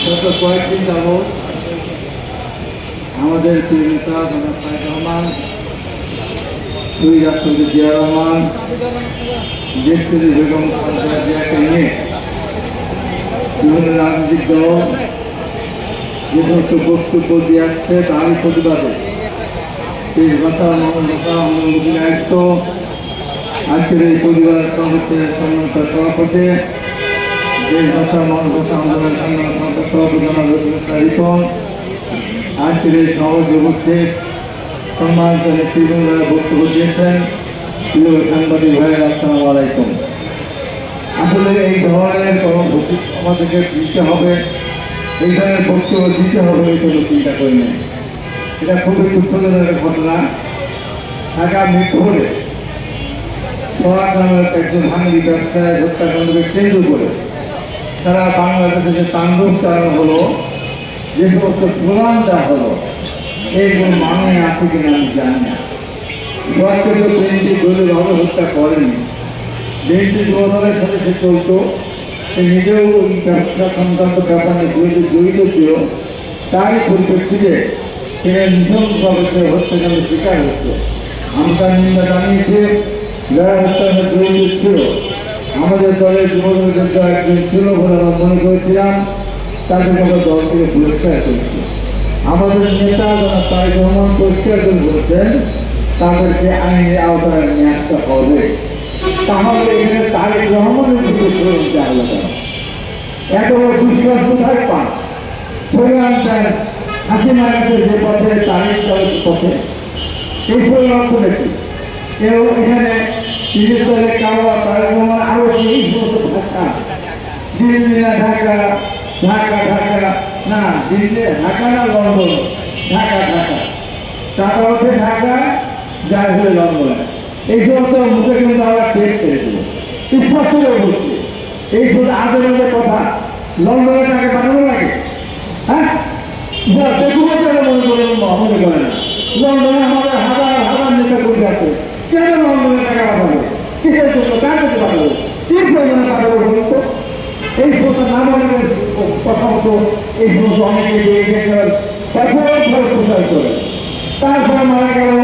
গত কয়েকদিন যাবৎ আমাদের প্রিয় নেতা জনাব তারেক রহমান, দুই রাষ্ট্রপতি জিয়া রহমান, দেশপ্রেমী বেগম খালেদা জিয়াকে নিয়ে বিভিন্ন রাজনৈতিক দল যে সমস্ত বক্তব্য দিয়ে আসছে তারই প্রতিবাদে দেশ ভাষা মহানতা অনুমোদন আয়ুক্ত আজকের এই পরিবার কংগ্রেসের সম্মানিত সভাপতি দেশ ভাষা মহানতা আন্দোলন সভাপতি জনাব রিপন, আজকের এই সমাজে উপস্থিত সম্মানিত নেতৃবৃন্দরা বক্তব্য দিয়েছেন। প্রিয় সাংবাদিক ভাইয়েরা, আসসালামু আলাইকুম। আসলে এই ধরনের কর্মসূচি আমাদেরকে দিতে হবে, এই ধরনের বক্তব্য দিতে হবে এই জন্য চিন্তা করি না। এটা খুবই দুঃখজনক ঘটনা। ঢাকা মিরপুরে সোহাগ নামের একজন ভাঙি ব্যবসায় হত্যাকাণ্ডকে কেন্দ্র করে সারা বাংলাদেশে যে তাণ্ডব চালানো হলো, যে সমস্ত স্লোগান দেওয়া হলো, এইগুলো মানে আছে কিনা আমি জানি না। সোহাগকে তো বিএনপি দলীয়ভাবে হত্যা করেনি, বিএনপি যুবদলের সাথে সে চলত, সে নিজেও ব্যবসা সংক্রান্ত ব্যাপারে জড়িত ছিল। তারই পরিপ্রেক্ষিতে সে নিঃসংসভাবে সে হত্যাকাণ্ডের শিকার হচ্ছে। আমরা নিন্দা জানিয়েছি, যারা হত্যাকাণ্ডে জড়িত ছিল আমাদের দলের যুবদলের একজন ছিল বলে আমরা মনে করেছিলাম, তাদের আমরা দল থেকে পুরস্কার করেছি। আমাদের নেতা জনাব তারেক রহমান পরিষ্কার করে বলছেন তাদেরকে আইনের আওতায় নিয়ে আসতে হবে। তাহলে এখানে তারেক রহমানের দিকে সরে দেওয়া হলো কেন? এত বড় দুঃসাহস কোথায় পান? সরে আনতেন হাসিনা যে পথে তারেক দলের পথে, এই সরে অর্থ দেখি কেউ এখানে নিজের দলে কারো তারেক রহমান আরো এই সমস্ত ধাক্কা দিল্লি না ঢাকা, ঢাকা ঢাকা না দিল্লি, ঢাকা না লন্ডন, ঢাকা ঢাকা, টাকা হচ্ছে ঢাকা, যার হলে লন্ডন। এই সমস্ত মুখে কিন্তু আমরা টেস্ট করে দেবো, স্পষ্ট করে বলছি। এই সমস্ত আজেবাজে কথা লন্ডনে টাকা পাঠানো লাগে? হ্যাঁ, দেখুন মনে করে মনে করে না। লন্ডনে আমাদের হাজার হাজার নেতা করতে আছে, কেন লন্ডনে টাকা পাঠাবো? কিসের জন্য? কার কাছে পাঠাবো? কি প্রয়োজনে পাঠাবো বলুন তো? এই সমস্ত নাগরিকের কথা মতো এই সমস্ত অনেকে প্রচার করে। তারপরে মারা গেল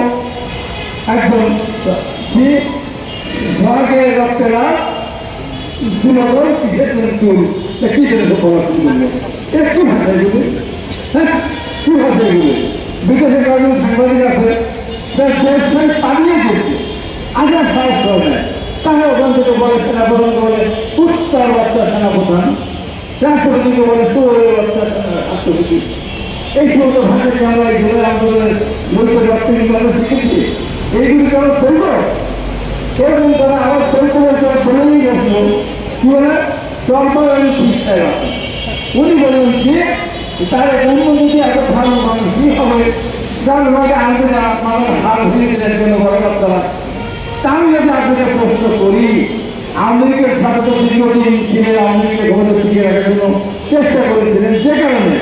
একজন ধর্মের রক্তেরা যুবদল কিসের জন্য চুল, কি জন্য পড়াশুনো করলো? একটু ভাষায় গুলো, হ্যাঁ কি ভাষায় গুলো? বিদেশে কয়েকজন সাংবাদিক আছে দেশ পালিয়ে গেছে, আজাদ সাহস করে নেয়, তারা ওখান থেকে বলে সেনাপ্রধান বলে উত্তর বাচ্চা সেনাপ্রধান, রাষ্ট্রপতিকে বলে তোরের বাচ্চা রাষ্ট্রপতি। এই সমস্ত ভাষাকে আমরা এই জেলার আন্দোলনের বৈঠক রপ্তানি শিখেছি। এইগুলি কেমন চলব এবং তারা আবার পরিচয় বলেই গেছিল কি বলে চম্পায়ন শিক্ষায় রাখেন। উনি বলেন যে তার অন্য যদি এত ভালো মানুষ কি হবে, যার ভাগে আনতে না মানুষ হাল হয়ে দেওয়ার জন্য বড় তারা। আমি যদি আপনাকে প্রশ্ন করি, আওয়ামী লীগের সাথে তো দীর্ঘদিন ছিলেন, আওয়ামী লীগকে ঘরে টিকে রাখার জন্য চেষ্টা করেছিলেন, যে কারণে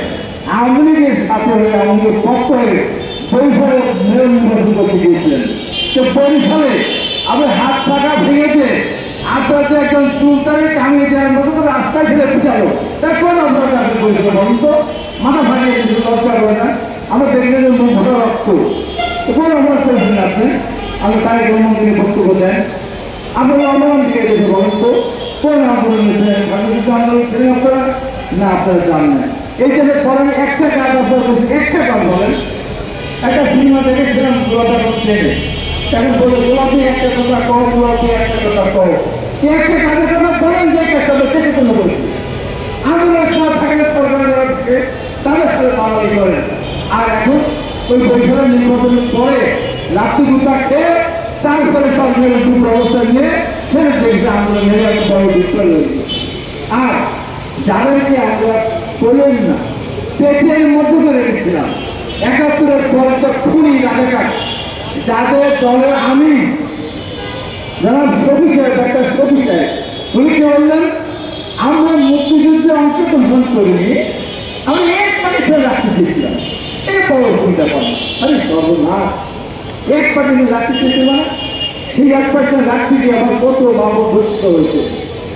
আওয়ামী লীগের সাথে হয়ে আওয়ামী লীগের পক্ষ হয়ে বরিশালে মেয়র নির্বাচন করতে গিয়েছিলেন। তো বরিশালে আপনি হাত টাকা ভেঙেছে, আপনার যে একজন সুলতানের কামিয়ে দেওয়ার মতো করে রাস্তায় ফেলে পিছালো, তারপর আপনার কাছে বলছিল বলুন তো, মাথা ফাটিয়ে কিছু লজ্জা করে না? আমরা দেখলেন যে মুখটা রক্ত, কোন অপরাধ করেছেন আপনি? আমি তারেক রহমানকে বক্তব্য দেন, আপনারা আন্দোলন দিয়ে দেখে বলুন তো, কোন আন্দোলন নিয়েছিলেন? স্বাধীনতা আন্দোলন ছিলেন আপনারা না? আপনারা জানেন না। এই যে পরের একটা কাজ আপনারা করছেন, একটা কাজ বলেন। একটা সিনেমা দেখেছিলাম গোলাপি ট্রেনে, এখন বলে গোলাপি একটা কথা কও, গোলাপি একটা কথা কও, একটা কাজের কথা বলেন যে একটা কাজ সেটার জন্য বলছি। আন্দোলনের সময় থাকলে সরকারের তাদের সাথে বাঙালি করেন, আর এখন ওই বৈঠকের নির্বাচনের পরে লাঠি গুটা খেয়ে তারপরে সরকারের সুব্যবস্থা নিয়ে ছেড়ে দিয়েছে আন্দোলনের একটা বড় বিস্তার রয়েছে। আর যাদেরকে আমরা বললেন না, পেটের মধ্যে করে রেখেছিলাম ৭১-এর পরে তো খুনি রাজাকার, যাদের দলের আমি যারা শফি সাহেব, একটা শফি সাহেব, উনি কি বললেন, আমরা মুক্তিযুদ্ধে অংশগ্রহণ করিনি, আমি এক পাকিস্তান রাখতে চেয়েছিলাম। এই বড় চিন্তা করেন, আরে সর্বনাশ, এক পাকিস্তান রাখতে চেয়েছিল মানে সেই এক পাকিস্তান রাখতে গিয়ে আমার কত বাবু ঘোষিত হয়েছে,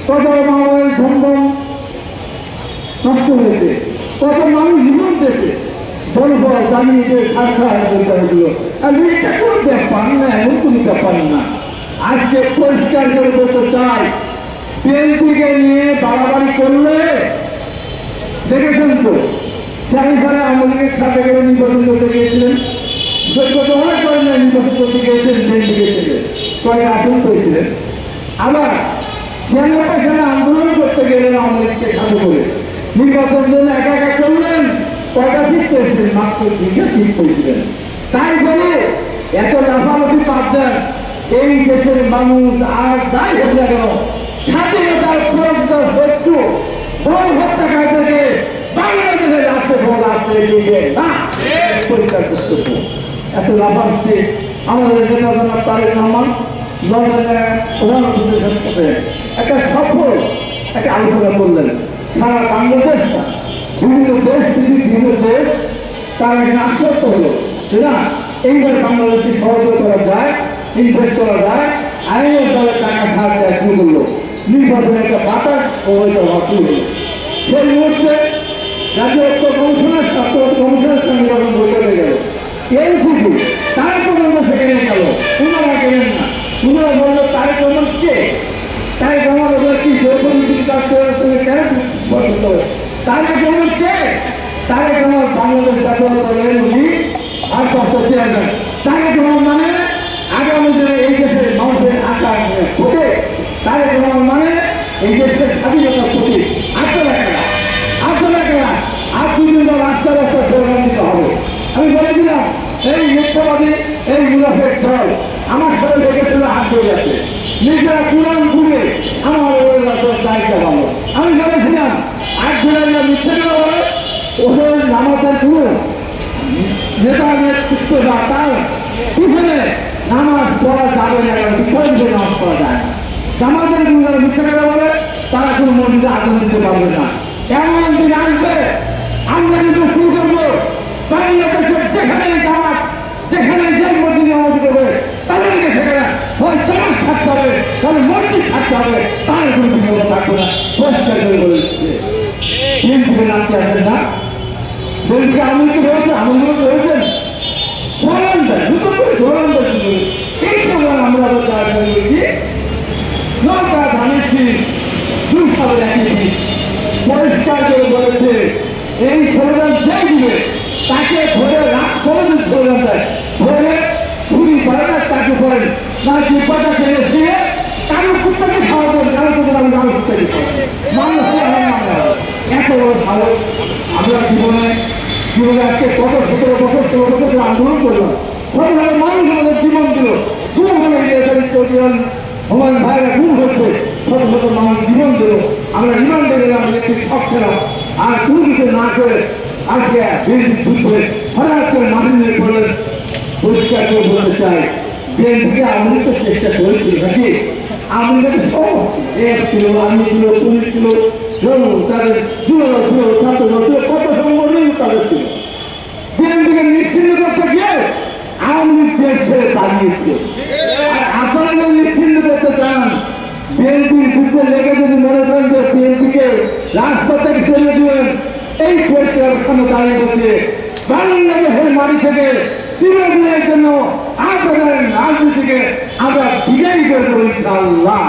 কত বাবার ধমধম হয়েছে, কত মানুষ জীবন দিয়েছে, জনবল জানিয়ে সরকার হয়েছিল। আর এটা কোন ব্যাপার না, এমন কোন ব্যাপার না। আজকে পরিষ্কার করে বলতে চাই, বিএনপিকে নিয়ে বাড়াবাড়ি করলে দেখেছেন তো, সারা আমাদের সাথে করে নির্বাচন করতে গিয়েছিলেন, অনেক করেন না, নির্বাচন করতে গিয়েছিলেন বিএনপি থেকে কয়েক আসন করেছিলেন। আবার সেনা আন্দোলন করতে গেলেন আমাদেরকে সাথে করে, নির্বাচন জন্য একা একা করলেন, কয়টা ঠিক করেছিলেন, মাত্র দুইটা ঠিক করেছিলেন। তাই বলে এত লাফালাফি পাচ্ছেন, এই দেশের মানুষ আর যাই হোক না কেন স্বাধীনতার প্রয়োজন শত্রু বড় হত্যাকারীদেরকে বাংলাদেশের রাষ্ট্রে ভোট আসতে দিবে না, পরিষ্কার করতে। এত লাফাচ্ছে আমাদের নেতা তারেক রহমান প্রধানমন্ত্রীর সাথে একটা সফল একটা আলোচনা করলেন। সারা বাংলাদেশটা বিভিন্ন দেশ বিভিন্ন দেশ তারা এখানে আশ্বস্ত হলো যে না, এইবার বাংলাদেশকে সহযোগ করা যায়, ইনভেস্ট করা যায়, আইনের দলের টাকা ছাড় দেওয়া শুরু করলো, নির্বাচনের একটা বাতাস প্রবাহিত হওয়া শুরু হলো। সেই মুহূর্তে রাজ্য ঐক্য কমিশনের কমিশনের সঙ্গে যখন বৈঠকে গেল, এনসিপি তারা পর্যন্ত সেখানে গেল, ওনারা গেলেন না। ওনারা বললো তারেক রহমান কে, তারেক রহমান ওদের কি জৈবনীতির কাজ করার সঙ্গে কেন পছন্দ হবে? তারেক রহমান কে? তারেক রহমান বাংলাদেশ জাতীয়তা দলের উনি আর কষ্ট চেয়ারম্যান। তারেক রহমান মানে আগামী দিনে এই দেশের মানুষের আশা ভোটে, তারেক রহমান মানে এই দেশের স্বাধীনতার প্রতি আপনারা আর দুদিন রাস্তা রাস্তা স্লোগান দিতে হবে। আমি বলেছিলাম এই মিথ্যাবাদী এই মুনাফেক দল আমার সাথে লেগেছিল, হাত ধরে যাচ্ছে, নিজেরা কোরআন ঘুরে আমার দায়িত্ব পাবো। আমি বলেছিলাম আট জনের মিথ্যে কথা বলে ওদের নামাজের পুরো নেতা নেতৃত্ব বা তার পিছনে নামাজ পড়া যাবে না, বিষয়ের জন্য নামাজ পড়া যায় না। জামাতের যারা মিথ্যে কথা বলে তারা কোনো মন্দিরে আগুন দিতে পারবে না। এমন দিন আসবে আমরা কিন্তু শুরু করবো বাংলাদেশের যেখানে জামাত যেখানে জন্মদিনে নামাজ করবে তাদেরকে সেখানে হয় জামাত থাকতে হবে, তাহলে মসজিদ থাকতে হবে, তার কোনো বিপদ থাকবে না। পরিষ্কার করে বলেছে বিএনপিকে নামতে আসেন না, বিএনপি আমি কি রয়েছে আমলগুলো রয়েছেন ধরান দেয়, নতুন করে ধরান দেয়। এই সময় আমরা বলছি নৌকা ধানেছি 2 সালের একই দিন পরিষ্কার করে বলেছে এই স্লোগান যে দিবে তাকে ধরে রাত করে স্লোগান দেয়, ধরে ছুরি করে না তাকে করেন না, জিব্বাটা টেনে দিয়ে কারো কুত্তাকে খাওয়া দেবেন, কারো কুত্তা আমি কারো কুত্তাকে মানুষ এত বড় সাহস। আমরা জীবনে আজকে কত 17 বছর 16 বছর আন্দোলন করলাম, কতভাবে মানুষ আমাদের জীবন দিল, হুমায়ুন ভাইরা গুম হচ্ছে, শত শত মানুষ জীবন দিল, আমরা রিমান্ডে গেলাম, একটি শখ ছিলাম, আর কোনো কিছু না করে আজকে বিএনপি যুদ্ধে হঠাৎ করে মাটি নিয়ে পড়লেন। পরিষ্কার করে বলতে চাই বিএনপিকে আমি তো চেষ্টা করেছি নাকি, আমি সব এক ছিল, আমি ছিল, পুলিশ ছিল, তাদের যুবক ছিল, ছাত্র ছিল, কত সংগঠন তাদের ছিল। বিএনপিকে নিশ্চিন্ত করতে গিয়ে আওয়ামী লীগ দেশ ছেড়ে পালিয়েছিল। আর আপনারা যদি নিশ্চিন্ত করতে চান, বিএনপির যুদ্ধে লেগে যদি মনে করেন যে বিএনপিকে রাজপথে চলে দিবেন, এই পরিষ্কার সামনে দাঁড়িয়ে বলছে বাংলাদেশের মাটি থেকে চিরদিনের জন্য আপনাদের রাজনীতিকে আমরা বিজয়ী করে দেবো ইনশাআল্লাহ।